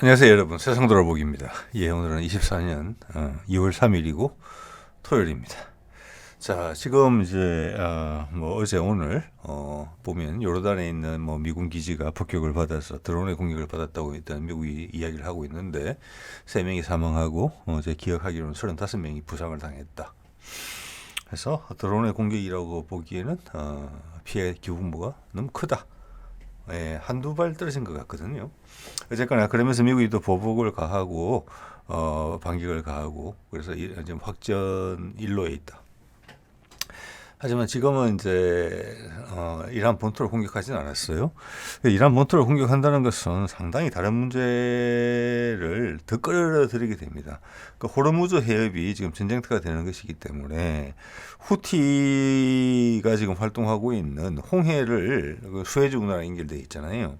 안녕하세요 여러분, 세상 돌아보기입니다. 예, 오늘은 24년 2월 3일이고 토요일입니다. 자, 지금 이제 뭐 어제 오늘 보면 요르단에 있는 뭐 미군 기지가 폭격을 받아서 드론의 공격을 받았다고 일단 미국이 이야기를 하고 있는데 3명이 사망하고 제 기억하기로는 35명이 부상을 당했다. 그래서 드론의 공격이라고 보기에는 피해 규모가 너무 크다. 예, 한두 발 떨어진 것 같거든요. 어쨌거나 그러면서 미국이 또 보복을 가하고 반격을 가하고 그래서 지금 확전 일로에 있다. 하지만 지금은 이제 이란 본토를 공격하지는 않았어요. 이란 본토를 공격한다는 것은 상당히 다른 문제를 더 끌어들이게 됩니다. 그 호르무즈 해협이 지금 전쟁터가 되는 것이기 때문에 후티가 지금 활동하고 있는 홍해를 수에즈 운하랑 연결되어 있잖아요.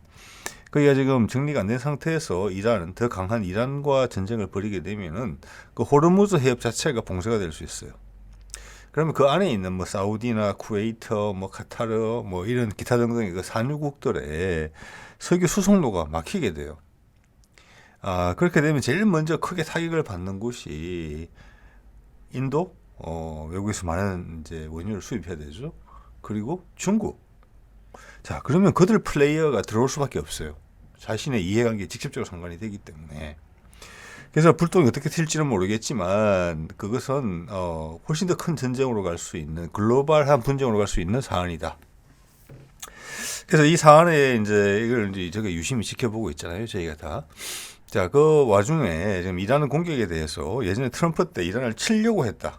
그게 지금 정리가 안 된 상태에서 이란은 더 강한 이란과 전쟁을 벌이게 되면은 그 호르무즈 해협 자체가 봉쇄가 될 수 있어요. 그러면 그 안에 있는 뭐 사우디나 쿠웨이트, 뭐 카타르, 뭐 이런 기타 등등의 그 산유국들의 석유 수송로가 막히게 돼요. 그렇게 되면 제일 먼저 크게 타격을 받는 곳이 인도, 외국에서 많은 이제 원유를 수입해야 되죠. 그리고 중국. 자, 그러면 그들 플레이어가 들어올 수밖에 없어요. 자신의 이해관계에 직접적으로 상관이 되기 때문에. 그래서 불똥이 어떻게 튈지는 모르겠지만 그것은 훨씬 더 큰 전쟁으로 갈 수 있는 글로벌한 분쟁으로 갈 수 있는 사안이다. 그래서 이 사안에 이제 이걸 이제 저게 유심히 지켜보고 있잖아요, 저희가 다. 자, 그 와중에 지금 이란 공격에 대해서 예전에 트럼프 때 이란을 치려고 했다.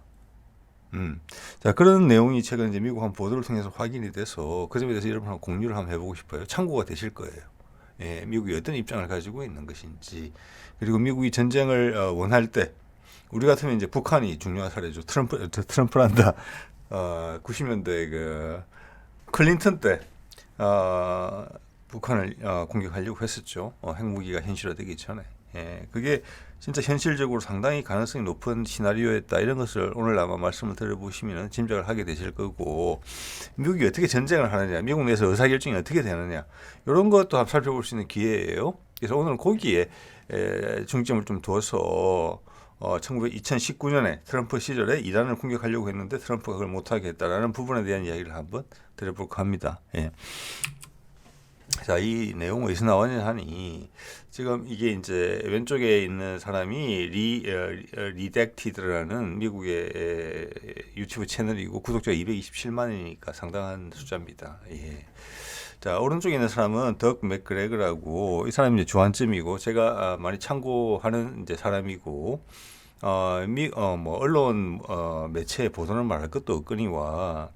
자, 그런 내용이 최근 이제 미국 한 보도를 통해서 확인이 돼서 그 점에 대해서 여러분하고 공유를 한번 해보고 싶어요. 참고가 되실 거예요. 예, 미국이 어떤 입장을 가지고 있는 것인지, 그리고 미국이 전쟁을 원할 때 우리 같으면 이제 북한이 중요한 사례죠. 트럼프란다. 90년대 그 클린턴 때 북한을 공격하려고 했었죠. 핵무기가 현실화되기 전에. 예, 그게 진짜 현실적으로 상당히 가능성이 높은 시나리오였다. 이런 것을 오늘 아마 말씀을 들어보시면 짐작을 하게 되실 거고, 미국이 어떻게 전쟁을 하느냐, 미국 내에서 의사결정이 어떻게 되느냐, 이런 것도 한번 살펴볼 수 있는 기회예요. 그래서 오늘은 거기에 중점을 좀 두어서 2019년에 트럼프 시절에 이란을 공격하려고 했는데 트럼프가 그걸 못하게 했다라는 부분에 대한 이야기를 한번 드려볼까 합니다. 예. 자, 이 내용은 어디서 나왔냐 하니, 지금 이게 이제 왼쪽에 있는 사람이 리덱티드라는 미국의 유튜브 채널이고 구독자가 227만이니까 상당한 숫자입니다. 예. 자, 오른쪽에 있는 사람은 덕 맥그레그라고, 이 사람이 이제 주안점이고 제가 많이 참고하는 이제 사람이고, 뭐 언론 매체의 보도는 말할 것도 없거니와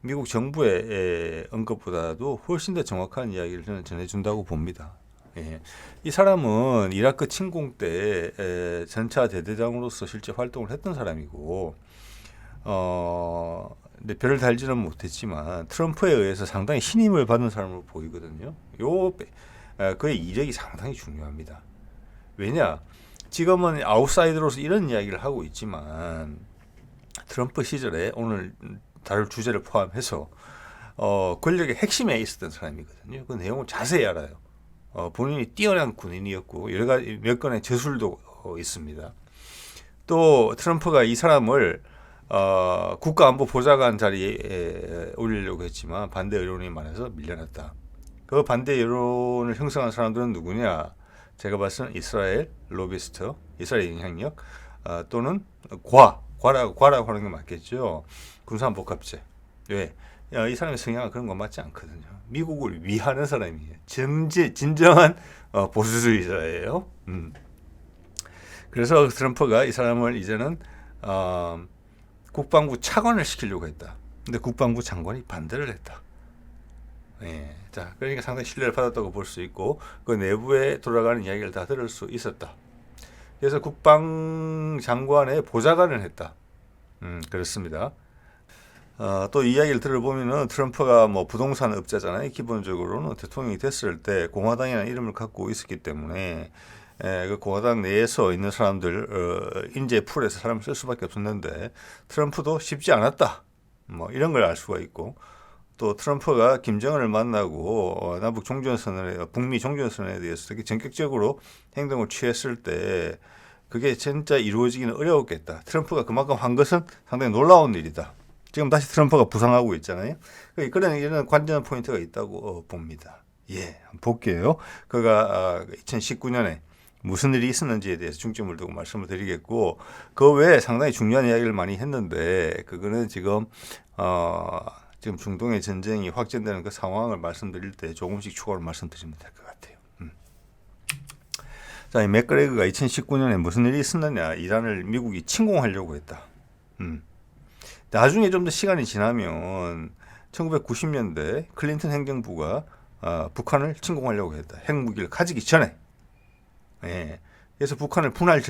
미국 정부의 언급보다도 훨씬 더 정확한 이야기를 저는 전해준다고 봅니다. 예. 이 사람은 이라크 침공 때 전차 대대장으로서 실제 활동을 했던 사람이고, 근데 별을 달지는 못했지만 트럼프에 의해서 상당히 신임을 받은 사람으로 보이거든요. 그의 이력이 상당히 중요합니다. 왜냐? 지금은 아웃사이더로서 이런 이야기를 하고 있지만 트럼프 시절에 오늘 다룰 주제를 포함해서 권력의 핵심에 있었던 사람이거든요. 그 내용을 자세히 알아요. 본인이 뛰어난 군인이었고 여러 가지 몇 건의 저술도 있습니다. 또 트럼프가 이 사람을 국가안보보좌관 자리에 올리려고 했지만 반대 여론이 많아서 밀려났다. 그 반대 여론을 형성한 사람들은 누구냐? 제가 봤을 때는 이스라엘 로비스트, 이스라엘 영향력 또는 과라고 하는 게 맞겠죠. 군사복합제. 왜? 이 사람의 성향은 그런 거 맞지 않거든요. 미국을 위하는 사람이에요. 진정한 보수주의자예요. 그래서 트럼프가 이 사람을 이제는 국방부 차관을 시키려고 했다. 근데 국방부 장관이 반대를 했다. 예. 자, 그러니까 상당히 신뢰를 받았다고 볼 수 있고 그 내부에 돌아가는 이야기를 다 들을 수 있었다. 그래서 국방장관의 보좌관을 했다. 그렇습니다. 또 이야기를 들어보면은 트럼프가 뭐 부동산 업자잖아요. 기본적으로는 대통령이 됐을 때 공화당이라는 이름을 갖고 있었기 때문에 그 공화당 내에서 있는 사람들 인재 풀에서 사람을 쓸 수밖에 없었는데 트럼프도 쉽지 않았다. 뭐 이런 걸 알 수가 있고, 또 트럼프가 김정은을 만나고 남북 종전선언에 북미 종전선언에 대해서 되게 전격적으로 행동을 취했을 때 그게 진짜 이루어지기는 어려웠겠다. 트럼프가 그만큼 한 것은 상당히 놀라운 일이다. 지금 다시 트럼프가 부상하고 있잖아요. 그런 이런 관전 포인트가 있다고 봅니다. 예, 한번 볼게요. 그가 2019년에 무슨 일이 있었는지에 대해서 중점을 두고 말씀을 드리겠고, 그 외에 상당히 중요한 이야기를 많이 했는데, 그거는 지금 중동의 전쟁이 확전되는 그 상황을 말씀드릴 때 조금씩 추가로 말씀드리면 될 것 같아요. 자, 이 맥그레거가 2019년에 무슨 일이 있었느냐? 이란을 미국이 침공하려고 했다. 나중에 좀 더 시간이 지나면 1990년대 클린턴 행정부가 북한을 침공하려고 했다. 핵무기를 가지기 전에. 예. 그래서 북한을 분할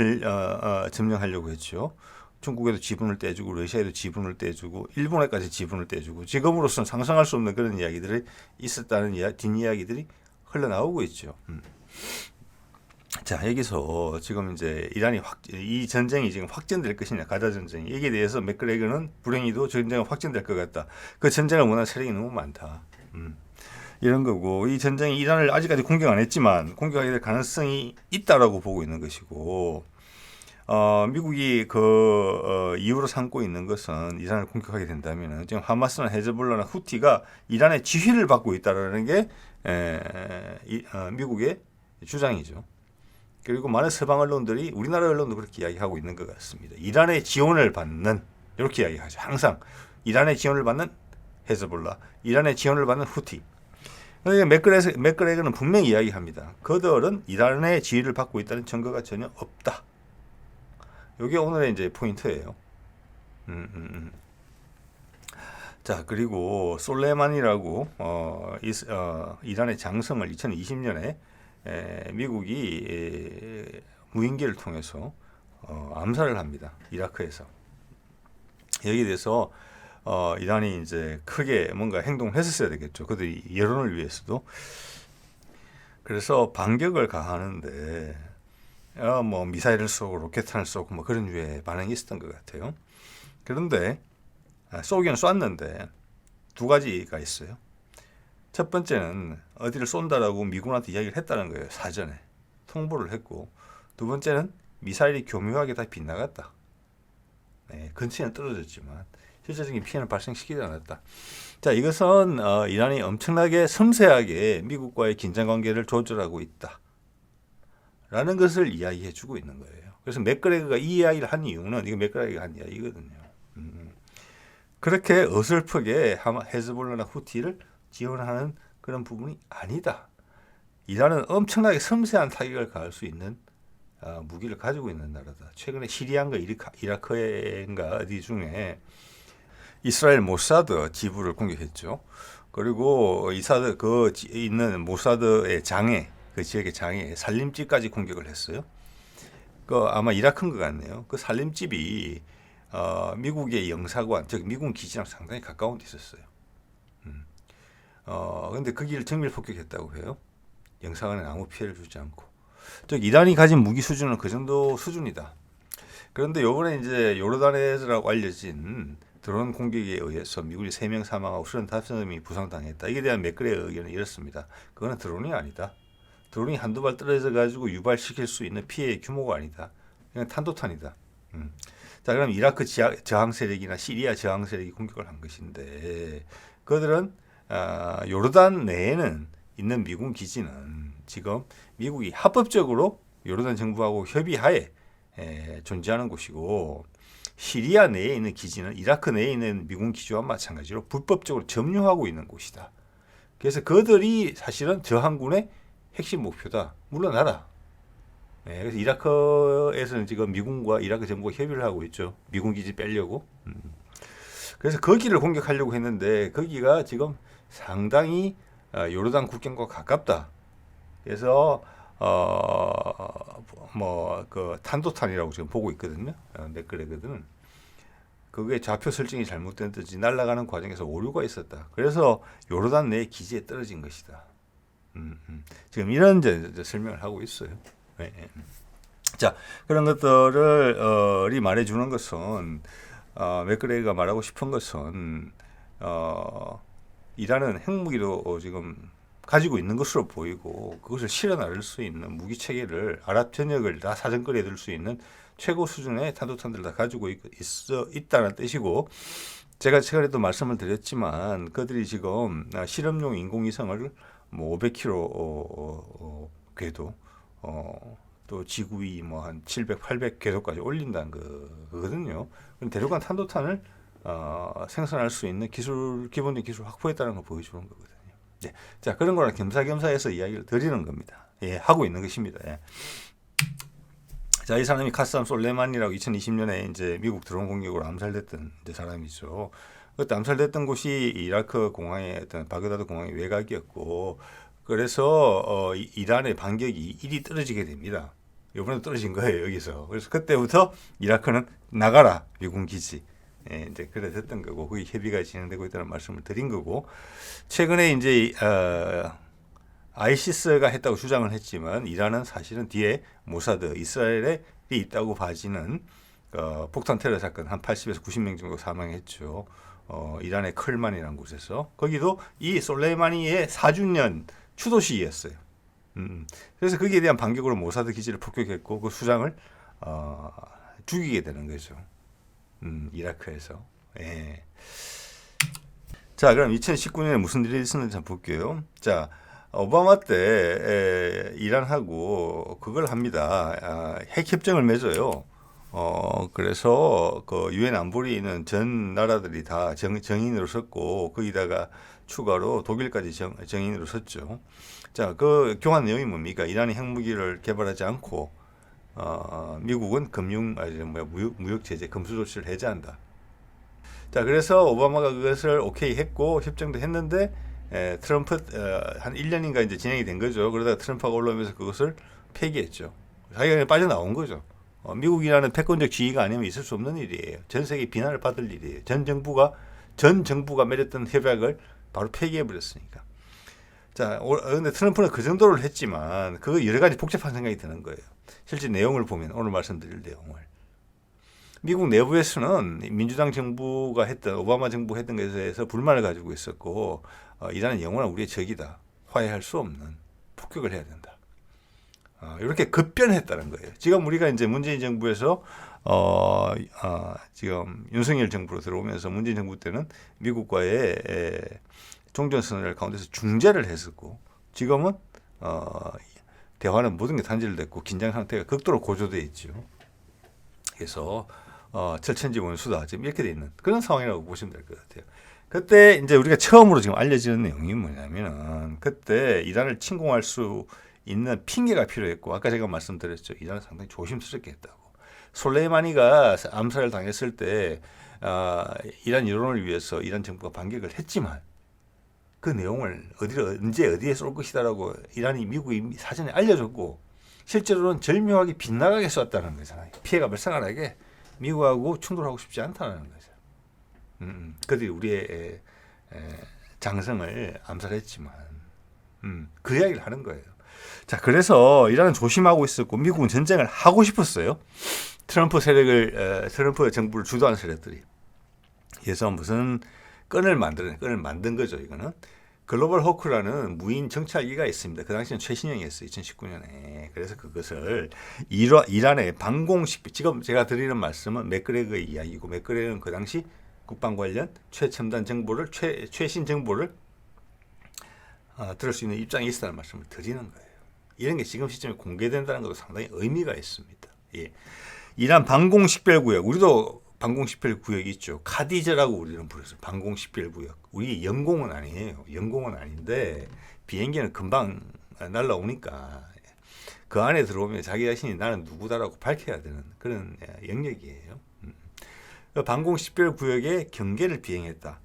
점령하려고 했죠. 중국에도 지분을 떼주고 러시아에도 지분을 떼주고 일본에까지 지분을 떼주고 지금으로서는 상상할 수 없는 그런 이야기들이 있었다는 뒷이야기들이 흘러나오고 있죠. 자, 여기서 지금 이제 이 전쟁이 지금 확전될 것이냐, 가자 전쟁이. 여기에 대해서 맥그레거는 불행히도 전쟁은 확전될 것 같다. 그 전쟁을 원하는 세력이 너무 많다. 이런 거고, 이 전쟁이 이란을 아직까지 공격 안 했지만 공격하게 될 가능성이 있다라고 보고 있는 것이고, 미국이 이유로 삼고 있는 것은 이란을 공격하게 된다면 지금 하마스나 헤즈볼라나 후티가 이란의 지휘를 받고 있다라는 게 미국의 주장이죠. 그리고 많은 서방 언론들이 우리나라 언론도 그렇게 이야기하고 있는 것 같습니다. 이란의 지원을 받는, 이렇게 이야기하죠. 항상 이란의 지원을 받는 헤즈볼라, 이란의 지원을 받는 후티. 그러니까 맥그레거는 분명히 이야기합니다. 그들은 이란의 지휘를 받고 있다는 증거가 전혀 없다. 이게 오늘의 이제 포인트예요. 자, 그리고 솔레만이라고 이란의 장성을 2020년에 미국이 무인기를 통해서 암살을 합니다. 이라크에서. 여기에 대해서 이란이 이제 크게 뭔가 행동을 했었어야 되겠죠. 그들이 여론을 위해서도. 그래서 반격을 가하는데 뭐 미사일을 쏘고 로켓탄을 쏘고 뭐 그런 류의 반응이 있었던 것 같아요. 그런데 쏘기는 쐈는데 두 가지가 있어요. 첫 번째는 어디를 쏜다라고 미군한테 이야기를 했다는 거예요. 사전에 통보를 했고, 두 번째는 미사일이 교묘하게 다 빗나갔다. 근처에는 떨어졌지만 실질적인 피해는 발생시키지 않았다. 자, 이것은 이란이 엄청나게 섬세하게 미국과의 긴장관계를 조절하고 있다 라는 것을 이야기해주고 있는 거예요. 그래서 맥그레거가 이 이야기를 한 이유는, 이거 맥그레거가 한 이야기거든요. 그렇게 어설프게 헤즈볼라나 후티를 지원하는 그런 부분이 아니다. 이란은 엄청나게 섬세한 타격을 가할 수 있는 무기를 가지고 있는 나라다. 최근에 시리아인가 이라크인가 어디 중에 이스라엘 모사드 지부를 공격했죠. 그리고 있는 모사드의 장애, 그 지역의 장애, 살림집까지 공격을 했어요. 아마 이라크인 것 같네요. 그 살림집이 미국의 영사관, 즉 미군 기지랑 상당히 가까운 데 있었어요. 근데 거기를 정밀 폭격했다고 해요. 영사관에 아무 피해를 주지 않고. 즉 이란이 가진 무기 수준은 그 정도 수준이다. 그런데 요번에 이제 요르단에서라고 알려진 드론 공격에 의해서 미군이 3명 사망하고 35명이 부상당했다. 이에 대한 맥그레의 의견은 이렇습니다. 그거는 드론이 아니다. 드론이 한두 발 떨어져 가지고 유발시킬 수 있는 피해의 규모가 아니다. 그냥 탄도탄이다. 자, 그럼 이라크 저항 세력이나 시리아 저항 세력이 공격을 한 것인데, 그들은 요르단 내에는 있는 미군 기지는 지금 미국이 합법적으로 요르단 정부하고 협의하에 존재하는 곳이고, 시리아 내에 있는 기지는 이라크 내에 있는 미군 기지와 마찬가지로 불법적으로 점유하고 있는 곳이다. 그래서 그들이 사실은 저항군의 핵심 목표다. 물러나라. 그래서 이라크에서는 지금 미군과 이라크 정부가 협의를 하고 있죠. 미군 기지 빼려고. 그래서 거기를 공격하려고 했는데 거기가 지금 상당히 요르단 국경과 가깝다. 그래서 그 탄도탄이라고 지금 보고 있거든요. 맥그레거든. 그게 좌표 설정이 잘못된 듯이 날아가는 과정에서 오류가 있었다. 그래서 요르단 내 기지에 떨어진 것이다. 지금 이런 이제 설명을 하고 있어요. 자, 그런 것들을 말해주는 것은 맥그레거가 말하고 싶은 것은 이란은 핵무기도 지금 가지고 있는 것으로 보이고 그것을 실어 나를 수 있는 무기 체계를 아랍 전역을 다 사정거리에 들 수 있는 최고 수준의 탄도탄들을 다 가지고 있다는 뜻이고, 제가 최근에도 말씀을 드렸지만 그들이 지금 실험용 인공위성을 뭐 500km 궤도 또 지구위 뭐 한 700, 800 궤도까지 올린다는 거거든요. 대륙간 탄도탄을 생산할 수 있는 기본적인 기술 확보했다는 걸 보여주는 거거든요. 네. 자, 그런 거랑 겸사겸사해서 이야기를 드리는 겁니다. 예, 하고 있는 것입니다. 예. 자, 이 사람이 카쌈 솔레이마니라고 2020년에 이제 미국 드론 공격으로 암살됐던 이제 사람이죠. 그때 암살됐던 곳이 이라크 공항의 어떤 바그다드 공항의 외곽이었고, 그래서 이란의 반격이 1이 떨어지게 됩니다. 이번에 떨어진 거예요, 여기서. 그래서 그때부터 이라크는 나가라, 미군 기지. 예, 이제 그래 됐던 거고, 거기 협의가 진행되고 있다는 말씀을 드린 거고, 최근에 이제 아이시스가 했다고 주장을 했지만 이란은 사실은 뒤에 모사드, 이스라엘에 있다고 봐지는 폭탄 테러 사건 한 80에서 90명 정도 사망했죠. 이란의 클만이라는 곳에서. 거기도 이 솔레이마니의 4주년 추도식이었어요. 그래서 거기에 대한 반격으로 모사드 기지를 폭격했고 그 수장을 죽이게 되는 거죠. 이라크에서. 예. 자, 그럼 2019년에 무슨 일이 있었는지 한번 볼게요. 자, 오바마 때 이란하고 그걸 합니다. 핵 협정을 맺어요. 그래서 그 유엔 안보리에 있는 전 나라들이 다 정인으로 섰고 거기다가 추가로 독일까지 정인으로 섰죠. 자, 그 교환 내용이 뭡니까? 이란이 핵무기를 개발하지 않고 미국은 무역 제재, 금수 조치를 해제한다. 자, 그래서 오바마가 그것을 오케이 했고 협정도 했는데 트럼프 한 1년인가 이제 진행이 된 거죠. 그러다가 트럼프가 올라오면서 그것을 폐기했죠. 자기가 그냥 빠져나온 거죠. 미국이라는 패권적 지위가 아니면 있을 수 없는 일이에요. 전 세계 비난을 받을 일이에요. 전 정부가 맺었던 협약을 바로 폐기해 버렸으니까. 자, 근데 트럼프는 그 정도를 했지만 그 여러 가지 복잡한 생각이 드는 거예요. 실제 내용을 보면 오늘 말씀드릴 내용을. 미국 내부에서는 민주당 정부가 했던 오바마 정부 했던 것에 대해서 불만을 가지고 있었고 이란은 영원한 우리의 적이다. 화해할 수 없는 폭격을 해야 된다. 이렇게 급변했다는 거예요. 지금 우리가 이제 문재인 정부에서 지금 윤석열 정부로 들어오면서 문재인 정부 때는 미국과의 종전선언을 가운데서 중재를 했었고 지금은 대화는 모든 게 단절됐고 긴장 상태가 극도로 고조돼 있죠. 그래서 철천지 원수다 지금 이렇게 돼 있는 그런 상황이라고 보시면 될 것 같아요. 그때 이제 우리가 처음으로 지금 알려지는 내용이 뭐냐면은 그때 이란을 침공할 수 있는 핑계가 필요했고 아까 제가 말씀드렸죠. 이란은 상당히 조심스럽게 했다고. 솔레이마니가 암살을 당했을 때 이란 여론을 위해서 이란 정부가 반격을 했지만 그 내용을 언제 어디에 쏠 것이다라고 이란이 미국이 이미 사전에 알려줬고 실제로는 절묘하게 빗나가게 쐈다는 거잖아요. 피해가 발생하게 미국하고 충돌하고 싶지 않다는 거죠. 그들이 우리의 장성을 암살했지만 그 이야기를 하는 거예요. 자, 그래서 이란은 조심하고 있었고 미국은 전쟁을 하고 싶었어요. 트럼프 정부를 주도한 세력들이. 그래서 무슨 끈을 만든 거죠. 이거는 글로벌 호크라는 무인 정찰기가 있습니다. 그 당시는 최신형이었어요. 2019년에. 그래서 그것을 이란의 지금 제가 드리는 말씀은 맥그레거의 이야기고 맥그레거는 그 당시 국방 관련 최첨단 정보를 최신 정보를 들을 수 있는 입장이 있었다는 말씀을 드리는 거예요. 이런 게 지금 시점에 공개된다는 것도 상당히 의미가 있습니다. 예. 이란 방공식별구역, 우리도 방공식별구역이 있죠. 카디제라고 우리는 부르죠. 방공식별구역. 우리 영공은 아니에요. 영공은 아닌데 비행기는 금방 날라오니까 그 안에 들어오면 자기 자신이 나는 누구다라고 밝혀야 되는 그런 영역이에요. 방공식별구역의 경계를 비행했다.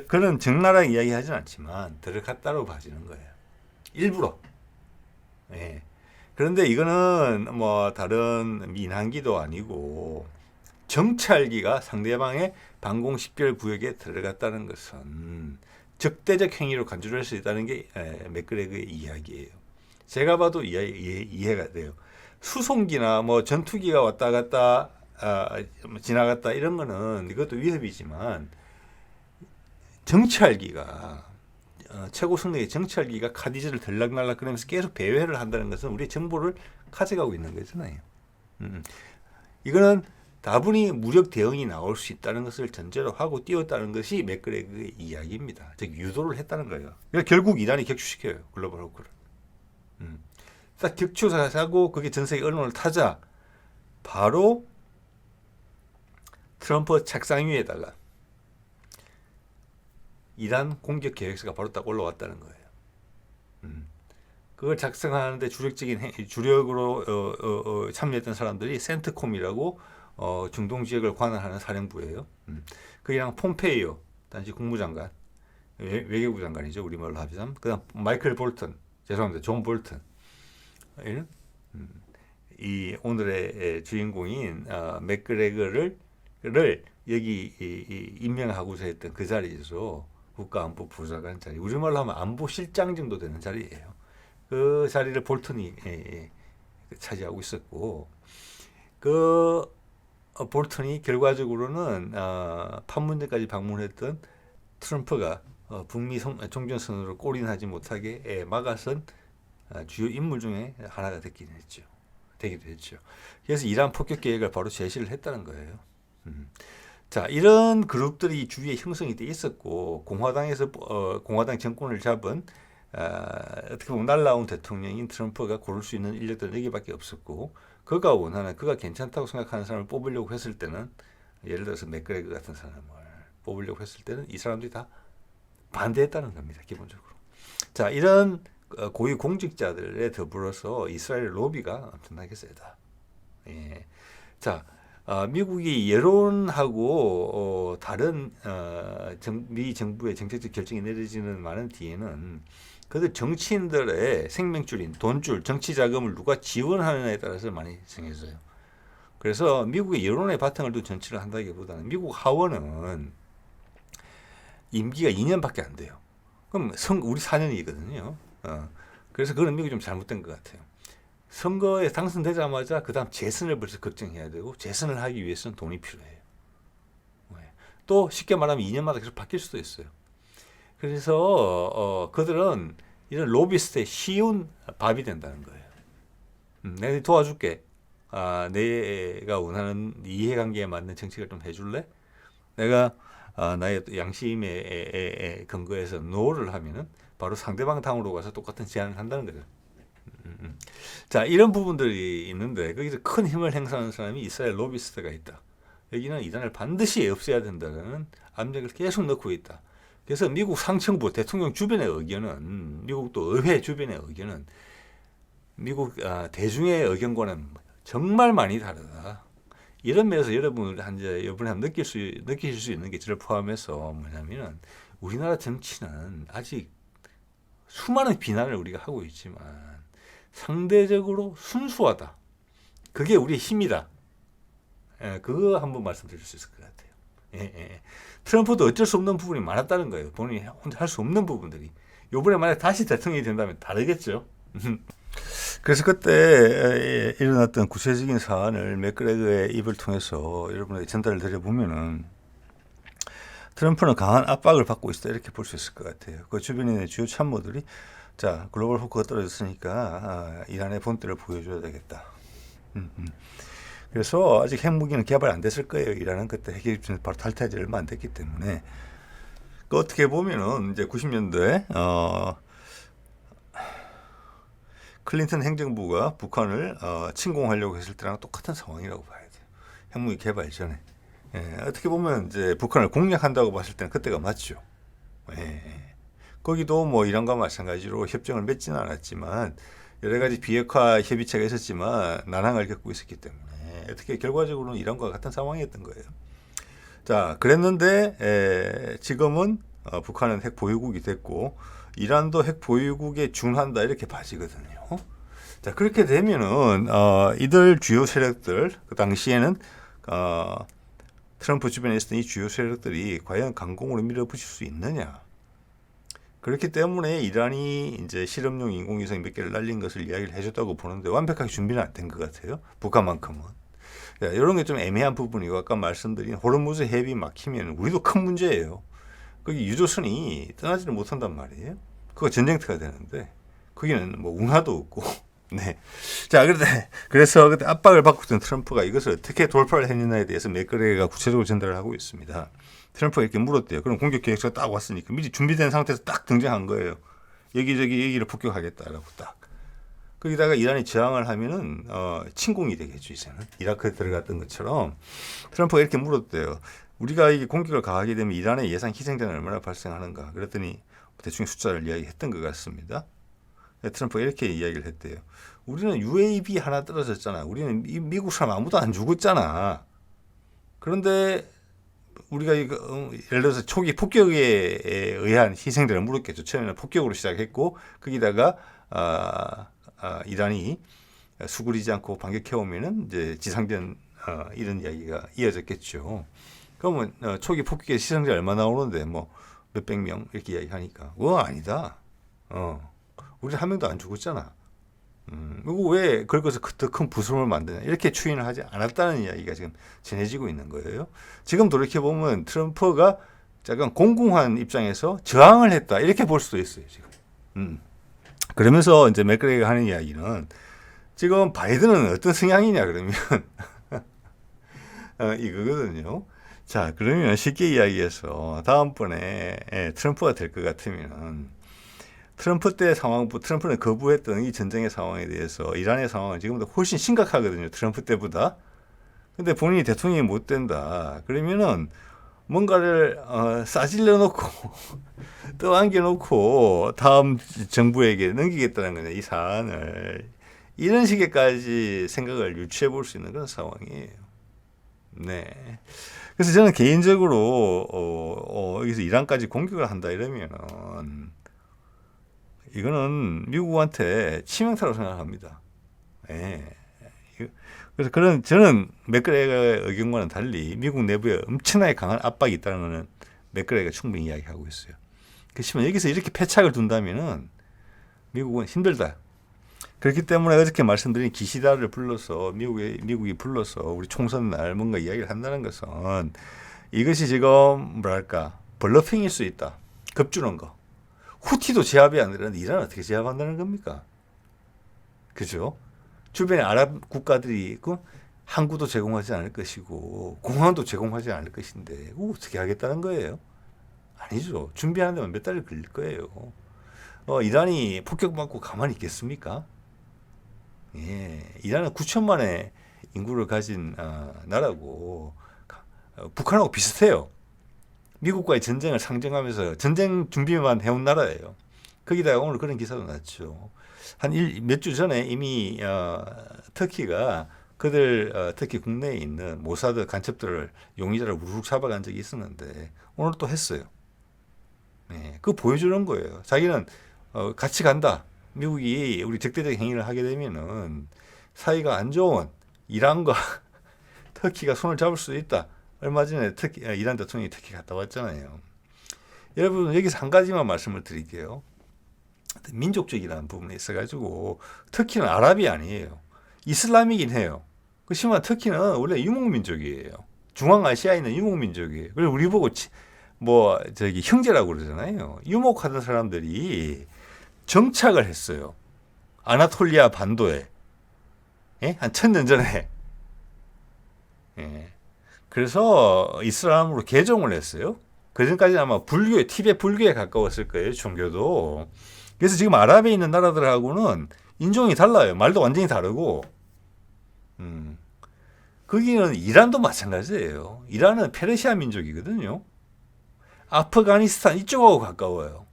그는 적나라하게 이야기하지는 않지만 들어갔다고 봐지는 거예요. 일부러. 예. 그런데 이거는 뭐 다른 민항기도 아니고 정찰기가 상대방의 방공식별구역에 들어갔다는 것은 적대적 행위로 간주할 수 있다는 게 맥그레거의 이야기예요. 제가 봐도 이해가 돼요. 수송기나 뭐 전투기가 왔다 갔다 지나갔다 이런 거는 이것도 위협이지만 정찰기가 최고 승리의 정찰기가 카디즈를 들락날락거리면서 계속 배회를 한다는 것은 우리의 정보를 가져가고 있는 거잖아요. 이거는 다분히 무력 대응이 나올 수 있다는 것을 전제로 하고 띄웠다는 것이 맥그레그의 이야기입니다. 즉 유도를 했다는 거예요. 그러니까 결국 이란이 격추시켜요. 글로벌 호크를. 딱 격추사고 그게 전 세계 언론을 타자 바로 트럼프 책상 위에다가 이란 공격 계획서가 바로 딱 올라왔다는 거예요. 그걸 작성하는데 주력으로 참여했던 사람들이 센트콤이라고 중동 지역을 관할하는 사령부예요. 그냥 폼페이오 단지 국무장관, 외교부 장관이죠. 우리말로 하자면. 그다음 마이클 볼턴, 죄송합니다. 존 볼턴. 이 오늘의 주인공인 맥그레거를 여기 임명하고자 했던 그 자리에서 국가안보부장관 자리, 우리말로 하면 안보실장 정도 되는 자리예요. 그 자리를 볼턴이 차지하고 있었고, 그 볼턴이 결과적으로는 판문점까지 방문했던 트럼프가 북미 종전선언으로 골인하지 못하게 막아선 주요 인물 중에 하나가 되기도 했죠. 그래서 이란 폭격 계획을 바로 제시를 했다는 거예요. 자, 이런 그룹들이 주위에 형성이 돼 있었고, 공화당 정권을 잡은 어떻게 보면 날라온 대통령인 트럼프가 고를 수 있는 인력들은 여기밖에 없었고, 그가 괜찮다고 생각하는 사람을 뽑으려고 했을 때는, 예를 들어서 맥그레거 같은 사람을 뽑으려고 했을 때는 이 사람들이 다 반대했다는 겁니다. 기본적으로. 자, 이런 고위 공직자들에 더불어서 이스라엘 로비가 엄청나게 세다. 예. 자, 미국이 여론하고 다른 미 정부의 정책적 결정이 내려지는 많은 뒤에는 그들 정치인들의 생명줄인 돈줄, 정치 자금을 누가 지원하느냐에 따라서 많이 정해져요. 그래서 미국의 여론의 바탕을 두고 정치를 한다기보다는 미국 하원은 임기가 2년밖에 안 돼요. 그럼 우리 4년이거든요. 그래서 그건 미국이 좀 잘못된 것 같아요. 선거에 당선되자마자 그 다음 재선을 벌써 걱정해야 되고, 재선을 하기 위해서는 돈이 필요해요. 또 쉽게 말하면 2년마다 계속 바뀔 수도 있어요. 그래서 그들은 이런 로비스트의 쉬운 밥이 된다는 거예요. 내가 도와줄게. 내가 원하는 이해관계에 맞는 정책을 좀 해줄래? 내가 나의 양심에 근거해서 노를 하면은 바로 상대방 당으로 가서 똑같은 제안을 한다는 거죠. 자, 이런 부분들이 있는데 거기서 큰 힘을 행사하는 사람이 이스라엘 로비스트가 있다. 여기는 이란을 반드시 없애야 된다는 압력을 계속 넣고 있다. 그래서 미국 상층부, 대통령 주변의 의견은, 미국 또 의회 주변의 의견은 미국 대중의 의견과는 정말 많이 다르다. 이런 면에서 여러분이 이번에 한번 느끼실 수 있는 게 저를 포함해서 뭐냐면은 우리나라 정치는 아직 수많은 비난을 우리가 하고 있지만 상대적으로 순수하다. 그게 우리의 힘이다. 그거 한번 말씀드릴 수 있을 것 같아요. 트럼프도 어쩔 수 없는 부분이 많았다는 거예요. 본인이 혼자 할 수 없는 부분들이. 요번에 만약 다시 대통령이 된다면 다르겠죠. 그래서 그때 일어났던 구체적인 사안을 맥그레거의 입을 통해서 여러분에게 전달을 드려보면은 트럼프는 강한 압박을 받고 있다, 이렇게 볼 수 있을 것 같아요. 그 주변에 있는 주요 참모들이 자, 글로벌 호크가 떨어졌으니까 이란의 본때를 보여줘야 되겠다. 그래서 아직 핵무기는 개발 안 됐을 거예요. 이란은 그때 핵기집전에서 바로 탈퇴하지 얼마 안 됐기 때문에. 그 어떻게 보면은 이제 90년대 클린턴 행정부가 북한을 침공하려고 했을 때랑 똑같은 상황이라고 봐야 돼요. 핵무기 개발 전에. 어떻게 보면 이제 북한을 공략한다고 봤을 때는 그때가 맞죠. 거기도 뭐 이란과 마찬가지로 협정을 맺지는 않았지만 여러 가지 비핵화 협의체가 있었지만 난항을 겪고 있었기 때문에 어떻게 결과적으로는 이란과 같은 상황이었던 거예요. 자, 그랬는데 지금은 북한은 핵 보유국이 됐고 이란도 핵 보유국에 준한다, 이렇게 봐지거든요. 자, 그렇게 되면은 이들 주요 세력들, 그 당시에는 트럼프 주변에 있었던 이 주요 세력들이 과연 강공으로 밀어붙일 수 있느냐? 그렇기 때문에 이란이 이제 실험용 인공위성 몇 개를 날린 것을 이야기를 해줬다고 보는데 완벽하게 준비는 안 된 것 같아요. 북한만큼은. 이런 게 좀 애매한 부분이고, 아까 말씀드린 호르무즈 해협이 막히면 우리도 큰 문제예요. 거기 유조선이 떠나지를 못한단 말이에요. 그거 전쟁터가 되는데 거기는 뭐 운하도 없고. 네. 자, 그래서 그때 압박을 받고 있던 트럼프가 이것을 어떻게 돌파를 했느냐에 대해서 맥그레거가 구체적으로 전달을 하고 있습니다. 트럼프가 이렇게 물었대요. 그럼 공격 계획서가 딱 왔으니까 미리 준비된 상태에서 딱 등장한 거예요. 여기저기 여기를 폭격하겠다라고 딱. 거기다가 이란이 저항을 하면은 침공이 되겠죠. 이제는 이라크에 들어갔던 것처럼 트럼프가 이렇게 물었대요. 우리가 이게 공격을 가하게 되면 이란의 예상 희생자는 얼마나 발생하는가. 그랬더니 대충 숫자를 이야기했던 것 같습니다. 트럼프가 이렇게 이야기를 했대요. 우리는 UAV 하나 떨어졌잖아. 우리는 미국 사람 아무도 안 죽었잖아. 그런데 우리가 예를 들어서 초기 폭격에 의한 희생자를 물었겠죠. 처음에는 폭격으로 시작했고 거기다가 이란이 수그리지 않고 반격해오면은 이제 지상전 이런 이야기가 이어졌겠죠. 그러면 초기 폭격에 희생자 얼마 나오는데 뭐 몇백 명 이렇게 이야기하니까 아니다. 우리 한 명도 안 죽었잖아. 이거 왜 긁어서 더 큰 부스럼을 만드냐 이렇게 추인을 하지 않았다는 이야기가 지금 전해지고 있는 거예요. 지금 돌이켜보면 트럼프가 약간 공공한 입장에서 저항을 했다 이렇게 볼 수도 있어요. 지금. 그러면서 이제 맥그레거가 하는 이야기는 지금 바이든은 어떤 성향이냐 그러면 이거거든요. 자, 그러면 쉽게 이야기해서 다음번에 트럼프가 될 것 같으면 트럼프 때 트럼프는 거부했던 이 전쟁의 상황에 대해서 이란의 상황은 지금보다 훨씬 심각하거든요. 트럼프 때보다. 근데 본인이 대통령이 못 된다. 그러면은 뭔가를 싸질러 놓고 떠안겨 놓고 다음 정부에게 넘기겠다는 거냐, 이 사안을. 이런 식의까지 생각을 유추해 볼 수 있는 그런 상황이에요. 네. 그래서 저는 개인적으로 여기서 이란까지 공격을 한다 이러면은 이거는 미국한테 치명타라고 생각합니다. 예. 그래서 저는 맥그레거의 의견과는 달리 미국 내부에 엄청나게 강한 압박이 있다는 것은 맥그레거가 충분히 이야기하고 있어요. 그렇지만 여기서 이렇게 패착을 둔다면은 미국은 힘들다. 그렇기 때문에 어저께 말씀드린 기시다를 불러서 미국이 불러서 우리 총선 날 뭔가 이야기를 한다는 것은 이것이 지금 뭐랄까 블러핑일 수 있다. 겁주는 거. 후티도 제압이 안 되는데 이란은 어떻게 제압한다는 겁니까? 그죠? 주변에 아랍 국가들이 있고 항구도 제공하지 않을 것이고 공항도 제공하지 않을 것인데 어떻게 하겠다는 거예요? 아니죠. 준비하는 데만 몇 달이 걸릴 거예요. 이란이 폭격받고 가만히 있겠습니까? 예, 이란은 9천만의 인구를 가진 나라고 북한하고 비슷해요. 미국과의 전쟁을 상정하면서 전쟁 준비만 해온 나라예요. 거기다가 오늘 그런 기사도 났죠. 한 몇 주 전에 이미 터키가 그들 특히 국내에 있는 모사드 간첩들을 용의자를 우르르 잡아간 적이 있었는데 오늘 또 했어요. 네, 그거 보여주는 거예요. 자기는 같이 간다. 미국이 우리 적대적 행위를 하게 되면은 사이가 안 좋은 이란과 터키가 손을 잡을 수도 있다. 얼마 전에 이란 대통령이 터키 갔다 왔잖아요. 여러분 여기서 한 가지만 말씀을 드릴게요. 민족적이라는 부분에 있어가지고 터키는 아랍이 아니에요. 이슬람이긴 해요. 그렇지만 터키는 원래 유목민족이에요. 중앙아시아에 있는 유목민족이에요. 그리고 우리 보고 형제라고 그러잖아요. 유목하던 사람들이 정착을 했어요. 아나톨리아 반도에. 예? 한 1000년 전에. 예. 그래서 이슬람으로 개종을 했어요. 그전까지는 아마 티베트 불교에 가까웠을 거예요. 종교도. 그래서 지금 아랍에 있는 나라들하고는 인종이 달라요. 말도 완전히 다르고. 거기는 이란도 마찬가지예요. 이란은 페르시아 민족이거든요. 아프가니스탄 이쪽하고 가까워요.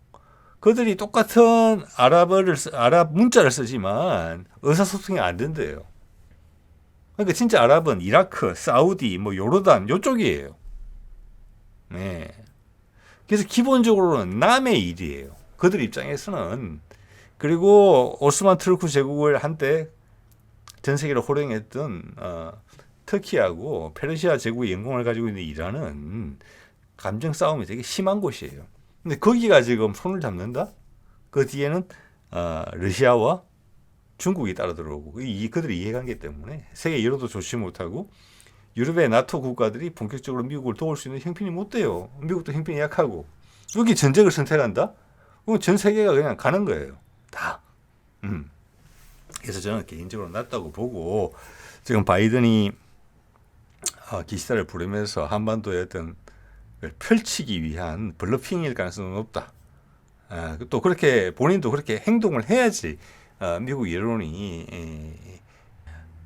그들이 똑같은 아랍 문자를 쓰지만 의사소통이 안 된대요. 그러니까 진짜 아랍은 이라크, 사우디, 요르단 요쪽이에요. 네. 그래서 기본적으로는 남의 일이에요. 그들 입장에서는. 그리고 오스만 투르크 제국을 한때 전 세계를 호령했던 터키하고 페르시아 제국의 영공을 가지고 있는 이란은 감정 싸움이 되게 심한 곳이에요. 근데 거기가 지금 손을 잡는다? 그 뒤에는 러시아와 중국이 따라 들어오고 그들의 이해관계 때문에 세계 여론도 좋지 못하고 유럽의 나토 국가들이 본격적으로 미국을 도울 수 있는 형편이 못 돼요. 미국도 형편이 약하고 여기 전쟁을 선택한다? 그럼 전 세계가 그냥 가는 거예요. 다. 그래서 저는 개인적으로 낫다고 보고 지금 바이든이 기시다를 부르면서 한반도의 어떤 펼치기 위한 블러핑일 가능성은 높다. 또 그렇게 본인도 그렇게 행동을 해야지 미국 여론이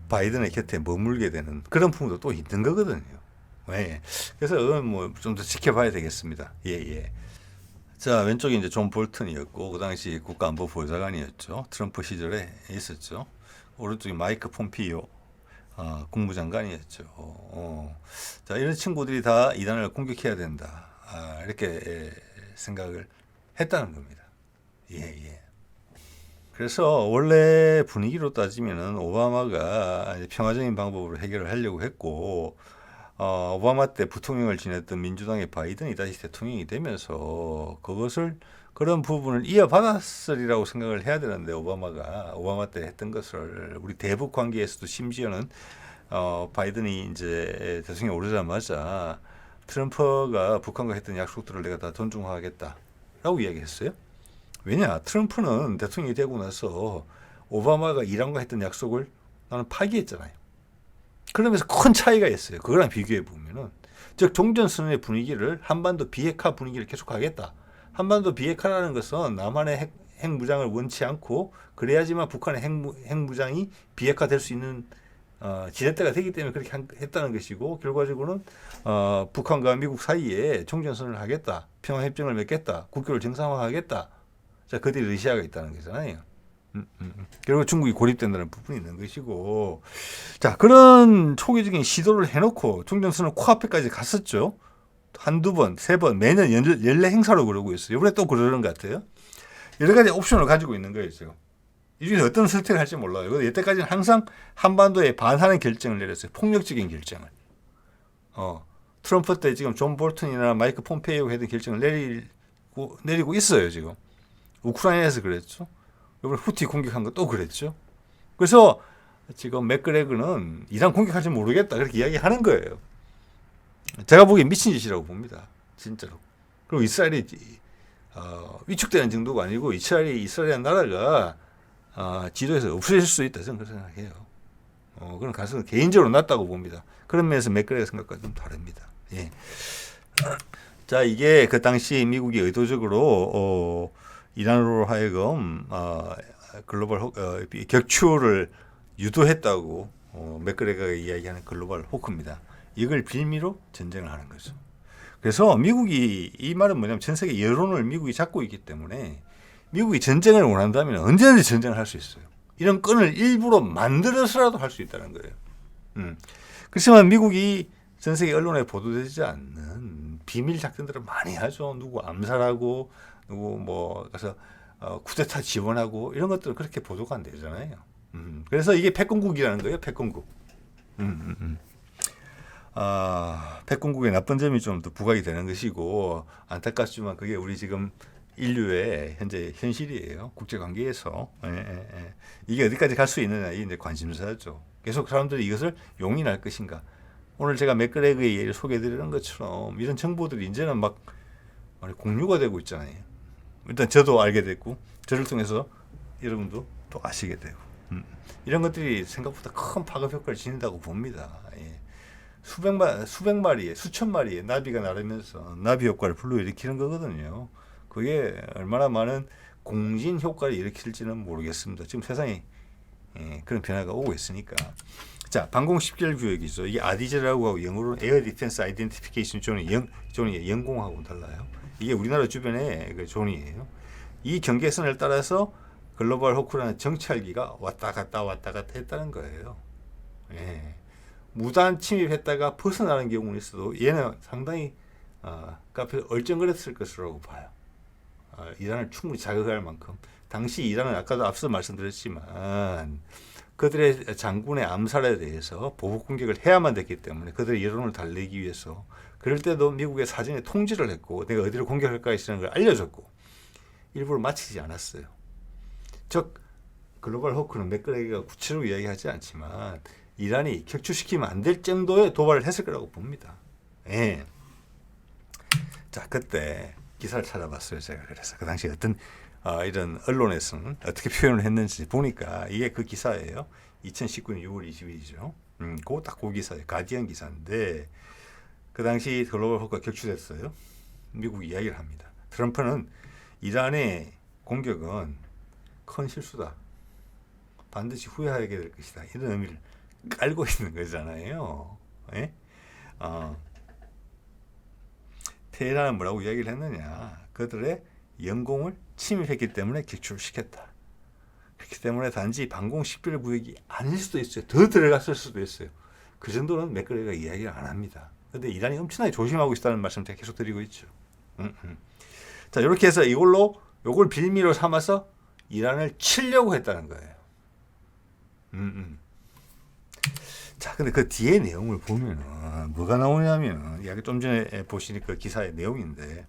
바이든의 곁에 머물게 되는 그런 부분도 또 있는 거거든요. 예. 그래서 뭐 좀 더 지켜봐야 되겠습니다. 예. 자, 왼쪽이 이제 존 볼턴이었고 그 당시 국가안보보좌관이었죠. 트럼프 시절에 있었죠. 오른쪽이 마이크 폼피오 국무장관이었죠. 자, 이런 친구들이 다 이란을 공격해야 된다. 이렇게 생각을 했다는 겁니다. 예. 그래서 원래 분위기로 따지면은 오바마가 평화적인 방법으로 해결을 하려고 했고, 오바마 때 부통령을 지냈던 민주당의 바이든이 다시 대통령이 되면서 그런 부분을 이어받았으리라고 생각을 해야 되는데 오바마 때 했던 것을 우리 대북 관계에서도 심지어는 바이든이 이제 대통령에 오르자마자 트럼프가 북한과 했던 약속들을 내가 다 존중하겠다라고 이야기했어요. 왜냐? 트럼프는 대통령이 되고 나서 오바마가 이란과 했던 약속을 나는 파기했잖아요. 그러면서 큰 차이가 있어요. 그거랑 비교해 보면은 즉 종전선언의 분위기를 한반도 비핵화 분위기를 계속하겠다. 한반도 비핵화라는 것은 남한의 핵무장을 원치 않고 그래야지만 북한의 핵무장이 비핵화될 수 있는 지렛대가 되기 때문에 그렇게 했다는 것이고 결과적으로는 북한과 미국 사이에 종전선언을 하겠다. 평화협정을 맺겠다. 국교를 정상화하겠다. 자, 그 뒤에 러시아가 있다는 거잖아요. 결국 중국이 고립된다는 부분이 있는 것이고, 자, 그런 초기적인 시도를 해놓고 종전선언 코앞에까지 갔었죠. 한두 번, 세 번, 매년 연례 행사로 그러고 있어요. 이번에 또 그러는 것 같아요. 여러 가지 옵션을 가지고 있는 거예요, 지금. 이 중에 어떤 선택을 할지 몰라요. 여태까지는 항상 한반도에 반하는 결정을 내렸어요. 폭력적인 결정을. 트럼프 때 지금 존 볼턴이나 마이크 폼페이오가 했던 결정을 내리고 있어요, 지금. 우크라이나에서 그랬죠. 이번에 후티 공격한 거 또 그랬죠. 그래서 지금 맥그레거는 이란 공격할지 모르겠다 그렇게 이야기하는 거예요. 제가 보기엔 미친 짓이라고 봅니다. 진짜로. 그리고 이스라엘이 위축되는 정도가 아니고 이스라엘이라는 나라가 지도에서 없어질 수 있다 저는 그렇게 생각해요. 그런 가능성은 개인적으로 낮다고 봅니다. 그런 면에서 맥그레거 생각과 좀 다릅니다. 예. 자, 이게 그 당시 미국이 의도적으로 이란으로 하여금 글로벌 격추를 유도했다고 맥그레거가 이야기하는 글로벌 호크입니다. 이걸 빌미로 전쟁을 하는 거죠. 그래서 미국이 이 말은 뭐냐면 전 세계 여론을 미국이 잡고 있기 때문에 미국이 전쟁을 원한다면 언제든지 전쟁을 할 수 있어요. 이런 끈을 일부러 만들어서라도 할 수 있다는 거예요. 그렇지만 미국이 전 세계 언론에 보도되지 않는 비밀 작전들을 많이 하죠. 누구 암살하고 누구 뭐 가서 쿠데타 지원하고 이런 것들은 그렇게 보도가 안 되잖아요. 그래서 이게 패권국이라는 거예요. 패권국. 패권국의 나쁜 점이 좀 더 부각이 되는 것이고 안타깝지만 그게 우리 지금 인류의 현재 현실이에요. 국제관계에서 이게 어디까지 갈 수 있느냐 이게 이제 관심사죠. 계속 사람들이 이것을 용인할 것인가. 오늘 제가 맥그레거의 예를 소개해드리는 것처럼 이런 정보들이 이제는 막 공유가 되고 있잖아요. 일단 저도 알게 됐고 저를 통해서 여러분도 또 아시게 되고 이런 것들이 생각보다 큰 파급 효과를 지닌다고 봅니다. 수백 마리의 수천 마리의 나비가 날으면서 나비 효과를 불러일으키는 거거든요. 그게 얼마나 많은 공진 효과를 일으킬지는 모르겠습니다. 지금 세상에 그런 변화가 오고 있으니까. 자, 방공 10개월 교육이죠. 이게 아디제라고 하고 영어로는 에어 디펜스 아이덴티피케이션 존이 영공하고 달라요. 이게 우리나라 주변의 그 존이에요. 이 경계선을 따라서 글로벌 호크라는 정찰기가 왔다 갔다 했다는 거예요. 무단 침입했다가 벗어나는 경우는 있어도 얘는 상당히 카페 얼쩡거렸을 것이라고 봐요. 이란을 충분히 자극할 만큼. 당시 이란은 아까도 앞서 말씀드렸지만 그들의 장군의 암살에 대해서 보복 공격을 해야만 됐기 때문에 그들의 여론을 달래기 위해서 그럴 때도 미국의 사전에 통지를 했고 내가 어디를 공격할까 하는 걸 알려줬고 일부러 마치지 않았어요. 즉 글로벌 호크는 맥그레거가 구체적으로 이야기하지 않지만 이란이 격추시키면 안 될 정도의 도발을 했을 거라고 봅니다. 자, 그때 기사를 찾아봤어요. 제가 그래서 그 당시 어떤 이런 언론에서는 어떻게 표현을 했는지 보니까 이게 그 기사예요. 2019년 6월 20일이죠. 그 기사예요. 가디언 기사인데 그 당시 글로벌 호크가 격추됐어요. 미국 이야기를 합니다. 트럼프는 이란의 공격은 큰 실수다. 반드시 후회하게 될 것이다. 이런 의미를 깔고 있는 거잖아요. 예? 테헤란은 뭐라고 이야기를 했느냐. 그들의 영공을 침입했기 때문에 격추시켰다. 그렇기 때문에 단지 방공 식별 구역이 아닐 수도 있어요. 더 들어갔을 수도 있어요. 그 정도는 맥그레가 이야기를 안 합니다. 그런데 이란이 엄청나게 조심하고 있다는 말씀 제가 계속 드리고 있죠. 자, 이렇게 해서 요걸 빌미로 삼아서 이란을 치려고 했다는 거예요. 자, 근데 그 뒤에 내용을 보면은 뭐가 나오냐면 이야기 좀 전에 보신 그 기사의 내용인데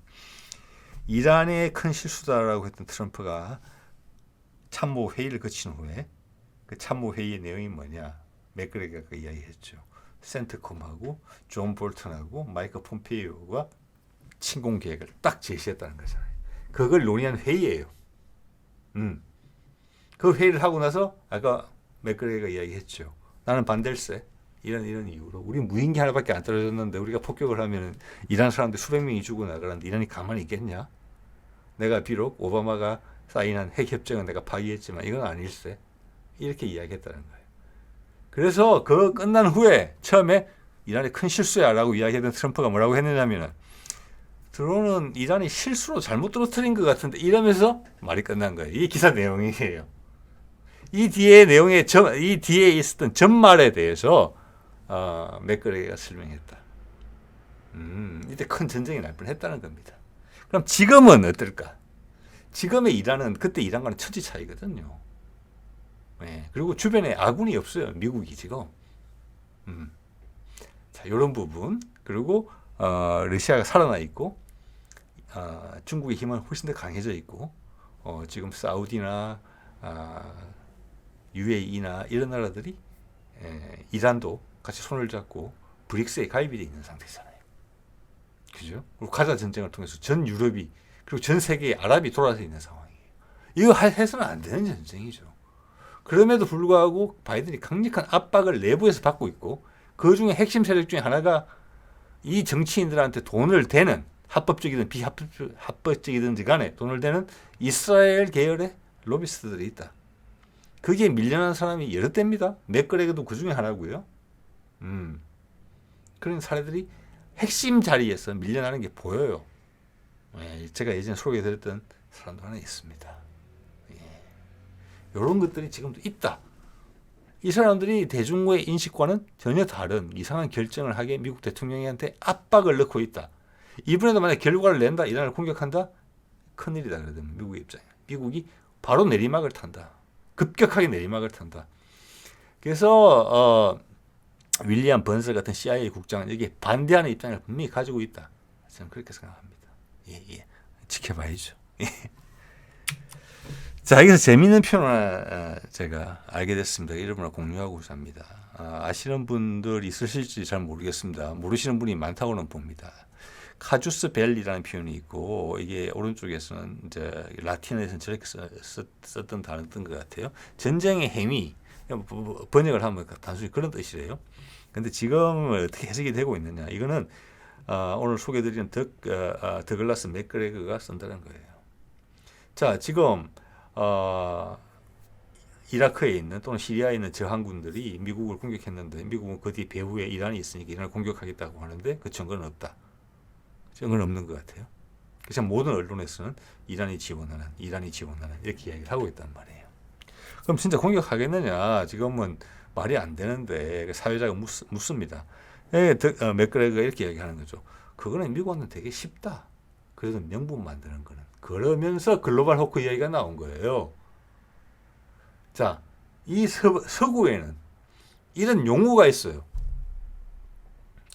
이란의 큰 실수다라고 했던 트럼프가 참모 회의를 거친 후에 그 참모 회의의 내용이 뭐냐? 맥그레가가 그 이야기했죠. 센트콤하고 존 볼턴하고 마이크 폼페이오가 침공 계획을 딱 제시했다는 거잖아요. 그걸 논의한 회의예요. 그 회의를 하고 나서 아까 맥그레가 이야기했죠. 나는 반댈세. 이런 이유로 우리 무인기 하나밖에 안 떨어졌는데 우리가 폭격을 하면 이란 사람들 수백 명이 죽고 나가는데 이란이 가만히 있겠냐? 내가 비록 오바마가 사인한 핵협정은 내가 파기했지만 이건 아닐세. 이렇게 이야기했다는 거예요. 그래서 그 끝난 후에 처음에 이란이 큰 실수야 라고 이야기했던 트럼프가 뭐라고 했느냐면 드론은 이란이 실수로 잘못 떨어뜨린 것 같은데 이러면서 말이 끝난 거예요. 이게 기사 내용이에요. 이 뒤에 있었던 전말에 대해서 맥그레가 설명했다. 이때 큰 전쟁이 날 뻔했다는 겁니다. 그럼 지금은 어떨까? 지금의 이란은 그때 이란과는 천지 차이거든요. 네, 그리고 주변에 아군이 없어요. 미국이 지금. 자, 이런 부분 그리고 러시아가 살아나 있고 중국의 힘은 훨씬 더 강해져 있고 지금 사우디나 UAE나 이런 나라들이 이란도 같이 손을 잡고 브릭스에 가입이 되어 있는 상태잖아요. 그죠? 그리고 가자 전쟁을 통해서 전 유럽이 그리고 전 세계의 아랍이 돌아서 있는 상황이에요. 이거 해서는 안 되는 전쟁이죠. 그럼에도 불구하고 바이든이 강력한 압박을 내부에서 받고 있고 그 중에 핵심 세력 중에 하나가 이 정치인들한테 돈을 대는 합법적이든 비합법적이든지 간에 돈을 대는 이스라엘 계열의 로비스트들이 있다. 거기에 밀려난 사람이 여러 대입니다. 맥그레거도 그 중에 하나고요. 그런 사례들이 핵심 자리에서 밀려나는 게 보여요. 제가 예전에 소개해드렸던 사람도 하나 있습니다. 이런 것들이 지금도 있다. 이 사람들이 대중의 인식과는 전혀 다른 이상한 결정을 하게 미국 대통령한테 압박을 넣고 있다. 이번에도 만약 결과를 낸다, 이란을 공격한다, 큰일이다. 그러면 미국의 입장에 미국이 바로 내리막을 탄다. 급격하게 내리막을 탄다. 그래서 윌리엄 번스 같은 CIA 국장은 여기에 반대하는 입장을 분명히 가지고 있다. 저는 그렇게 생각합니다. 예. 지켜봐야죠. 자, 여기서 재미있는 표현 하나 제가 알게 됐습니다. 여러분과 공유하고자 합니다. 아시는 분들 있으실지 잘 모르겠습니다. 모르시는 분이 많다고는 봅니다. 카주스 벨리라는 표현이 있고 이게 오른쪽에서는 이제 라틴어에서는 저렇게 썼던 단어였던 것 같아요. 전쟁의 행위 번역을 하면 단순히 그런 뜻이래요. 근데 지금 어떻게 해석이 되고 있느냐? 이거는 오늘 소개드리는 더글라스 맥그레거가 쓴다는 거예요. 자, 지금 이라크에 있는 또는 시리아에 있는 저항군들이 미국을 공격했는데 미국은 그 뒤에 배후에 이란이 있으니까 이란을 공격하겠다고 하는데 그 증거는 없다. 증거는 없는 것 같아요. 그래서 모든 언론에서는 이란이 지원하는 이렇게 이야기를 하고 있단 말이에요. 그럼 진짜 공격하겠느냐? 지금은 말이 안 되는데 사회자가 묻습니다. 맥그레거가 이렇게 이야기하는 거죠. 그거는 미국은 되게 쉽다. 그래서 명분 만드는 거는. 그러면서 글로벌 호크 이야기가 나온 거예요. 자, 이 서구에는 이런 용어가 있어요.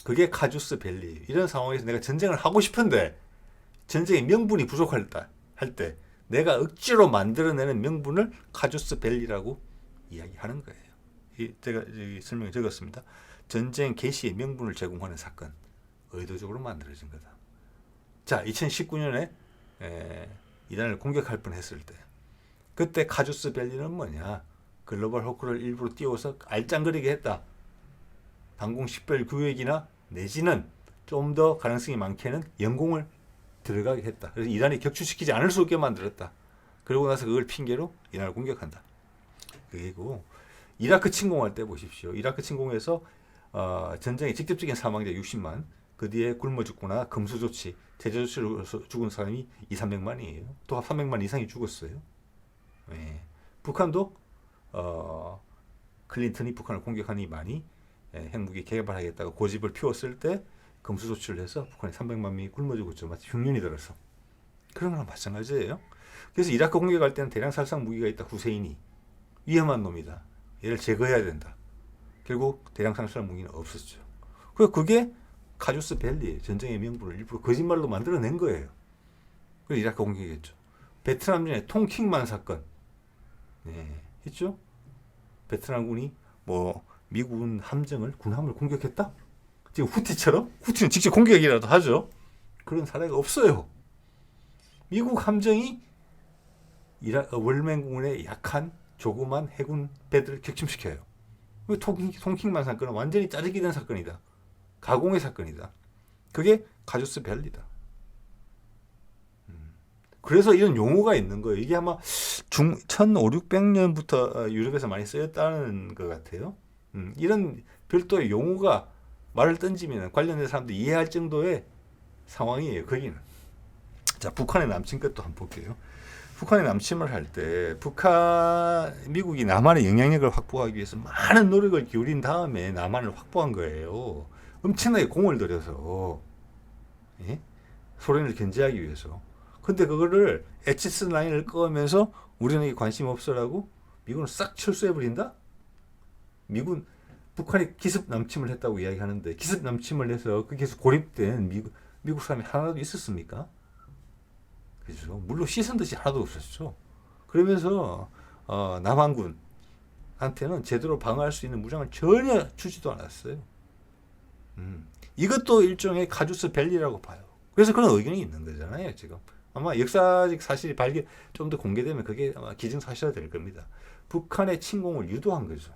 그게 카주스 벨리. 이런 상황에서 내가 전쟁을 하고 싶은데 전쟁의 명분이 부족할 때 내가 억지로 만들어내는 명분을 카주스 벨리라고 이야기하는 거예요. 제가 설명에 적었습니다. 전쟁 개시의 명분을 제공하는 사건. 의도적으로 만들어진 거다. 자, 2019년에 이란을 공격할 뻔했을 때, 그때 카주스 벨리는 뭐냐? 글로벌 호크를 일부러 띄워서 알짱거리게 했다. 방공 식별 구역이나 내지는 좀 더 가능성이 많게는 영공을 들어가게 했다. 그래서 이란이 격추시키지 않을 수 없게 만들었다. 그러고 나서 그걸 핑계로 이란을 공격한다. 그리고 이라크 침공할 때 보십시오. 이라크 침공에서 전쟁의 직접적인 사망자 60만, 그 뒤에 굶어 죽거나 금수 조치, 제재 조치로 죽은 사람이 200~300만이에요. 또 300만 이상이 죽었어요. 예. 북한도 클린턴이 북한을 공격하니 많이 핵무기 개발하겠다고 고집을 피웠을 때 금수 조치를 해서 북한이 300만 명이 굶어 죽었죠. 마치 흉년이 들어서. 그런 거랑 마찬가지예요. 그래서 이라크 공격할 때는 대량 살상 무기가 있다. 후세인이 위험한 놈이다. 얘를 제거해야 된다. 결국 대량 살상 무기는 없었죠. 그게 카주스 벨리 전쟁의 명분을 일부러 거짓말로 만들어낸 거예요. 그래서 이라크 공격했죠. 베트남전의 통킹만 사건, 했죠. 베트남군이 미군 함정을 군함을 공격했다. 지금 후티처럼 후티는 직접 공격이라도 하죠. 그런 사례가 없어요. 미국 함정이 월맹군의 약한 조그만 해군 배들을 격침시켜요. 통킹만 사건은 완전히 짜르기 된 사건이다. 가공의 사건이다. 그게 카주스 벨리다. 그래서 이런 용어가 있는 거예요. 이게 아마 1500~600년부터 유럽에서 많이 쓰였다는 것 같아요. 이런 별도의 용어가 말을 던지면 관련된 사람들이 이해할 정도의 상황이에요. 거기는. 자, 북한의 남침 것도 한번 볼게요. 북한의 남침을 할 때 미국이 남한의 영향력을 확보하기 위해서 많은 노력을 기울인 다음에 남한을 확보한 거예요. 엄청나게 공을 들여서 소련을 견제하기 위해서. 근데 그거를 에치스 라인을 그으면서 우리는 관심 없어라고 미군을 싹 철수해버린다? 북한이 기습 남침을 했다고 이야기하는데 기습 남침을 해서 거기에서 고립된 미국 사람이 하나도 있었습니까? 그죠? 물론 씻은 듯이 하나도 없었죠. 그러면서 남한군한테는 제대로 방어할 수 있는 무장을 전혀 주지도 않았어요. 이것도 일종의 카주스 벨리라고 봐요. 그래서 그런 의견이 있는 거잖아요, 지금. 아마 역사적 사실이 좀 더 공개되면 그게 아마 기정사실화 될 겁니다. 북한의 침공을 유도한 거죠.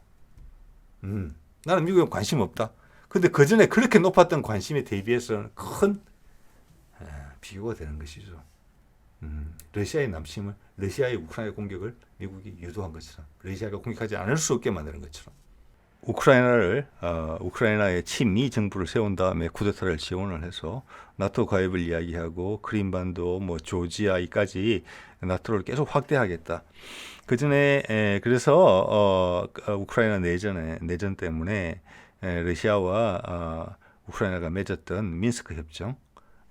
나는 미국에 관심 없다. 근데 그 전에 그렇게 높았던 관심에 대비해서는 큰 비교가 되는 것이죠. 러시아의 남침을, 러시아의 우크라이나 공격을 미국이 유도한 것처럼, 러시아가 공격하지 않을 수 없게 만드는 것처럼. 우크라이나의 친미 정부를 세운 다음에 쿠데타를 지원을 해서 나토 가입을 이야기하고 크림반도, 조지아까지 나토를 계속 확대하겠다. 그 전에 그래서 우크라이나 내전 때문에 러시아와 우크라이나가 맺었던 민스크 협정,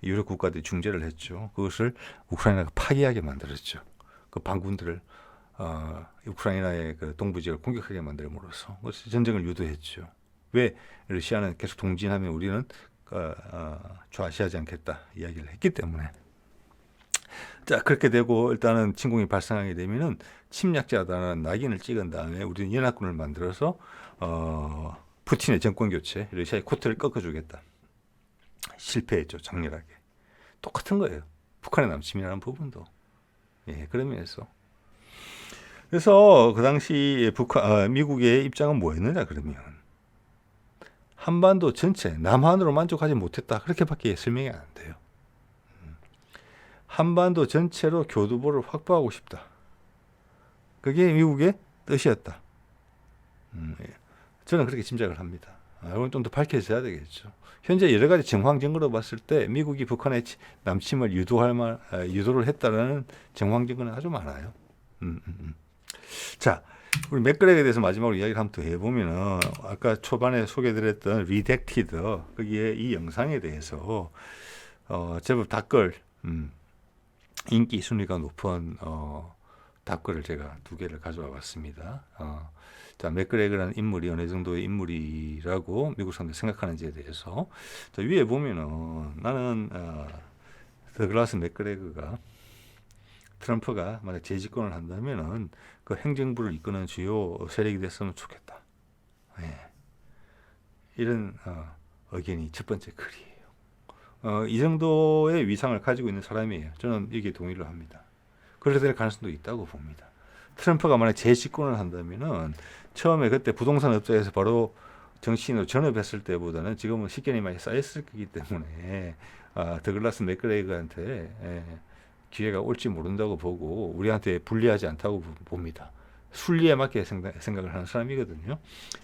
유럽 국가들이 중재를 했죠. 그것을 우크라이나가 파기하게 만들었죠. 그 반군들을 우크라이나의 그 동부 지역을 공격하게 만들므로써 전쟁을 유도했죠. 왜 러시아는 계속 동진하면 우리는 좌시하지 않겠다 이야기를 했기 때문에. 자, 그렇게 되고 일단은 침공이 발생하게 되면은 침략자다라는 낙인을 찍은 다음에 우리는 연합군을 만들어서 푸틴의 정권 교체, 러시아의 코트를 꺾어주겠다. 실패했죠, 장렬하게. 똑같은 거예요. 북한의 남침이라는 부분도. 그런 면에서. 그래서 그 당시 미국의 입장은 뭐였느냐 그러면 한반도 전체 남한으로 만족하지 못했다 그렇게밖에 설명이 안 돼요. 한반도 전체로 교두보를 확보하고 싶다. 그게 미국의 뜻이었다. 저는 그렇게 짐작을 합니다. 이건 좀 더 밝혀져야 되겠죠. 현재 여러 가지 정황 증거로 봤을 때 미국이 북한의 남침을 유도를 했다라는 정황 증거는 아주 많아요. 자, 우리 맥그렉에 대해서 마지막으로 이야기를 한번 더 해보면은 아까 초반에 소개드렸던 리덱티드 거기에 이 영상에 대해서 제법 댓글 인기 순위가 높은 댓글을 제가 2개를 가져와 봤습니다. 자, 맥그렉이라는 인물이 어느 정도의 인물이라고 미국 사람들이 생각하는지에 대해서 자, 위에 보면은 나는 더글라스 맥그레거가 트럼프가 만약 재집권을 한다면은 그 행정부를 이끄는 주요 세력이 됐으면 좋겠다. 이런 의견이 첫 번째 글이에요. 이 정도의 위상을 가지고 있는 사람이에요. 저는 이게 동의를 합니다. 그렇게 될 가능성도 있다고 봅니다. 트럼프가 만약 재집권을 한다면은 처음에 그때 부동산 업자에서 바로 정치인으로 전업했을 때보다는 지금은 식견이 많이 쌓였을 거기 때문에 더글라스 맥그레이거한테 기회가 올지 모른다고 보고 우리한테 불리하지 않다고 봅니다. 순리에 맞게 생각을 하는 사람이거든요.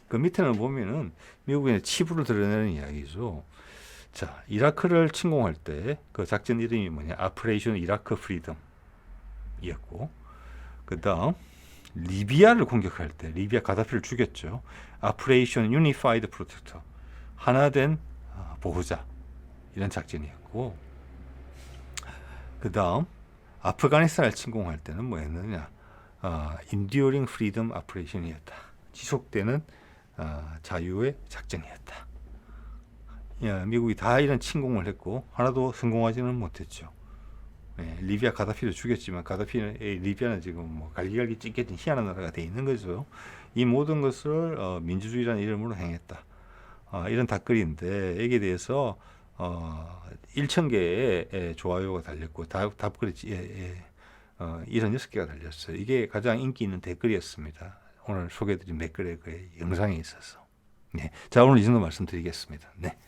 그 밑에는 보면은 미국의 치부를 드러내는 이야기죠. 자, 이라크를 침공할 때 그 작전 이름이 뭐냐? 아프레이션 이라크 프리덤이었고, 그 다음 리비아를 공격할 때 리비아 가다피를 죽였죠. 아프레이션 유니파이드 프로텍터, 하나된 보호자, 이런 작전이었고, 그 다음 아프가니스탄을 침공할 때는 뭐였느냐? 인듀어링 프리덤 아프레이션이었다. 지속되는 자유의 작전이었다. 미국이 다 이런 침공을 했고 하나도 성공하지는 못했죠. 리비아 가다피도 죽였지만 리비아는 지금 뭐 갈기갈기 찢겨진 희한한 나라가 돼 있는 거죠. 이 모든 것을 민주주의라는 이름으로 행했다. 이런 답글인데 여기에 대해서 1,000개의 좋아요가 달렸고 답글이 이런 6개가 달렸어요. 이게 가장 인기 있는 댓글이었습니다. 오늘 소개해드린 맥그레거의 영상에 있어서. 네. 자, 오늘 이 정도 말씀드리겠습니다. 네.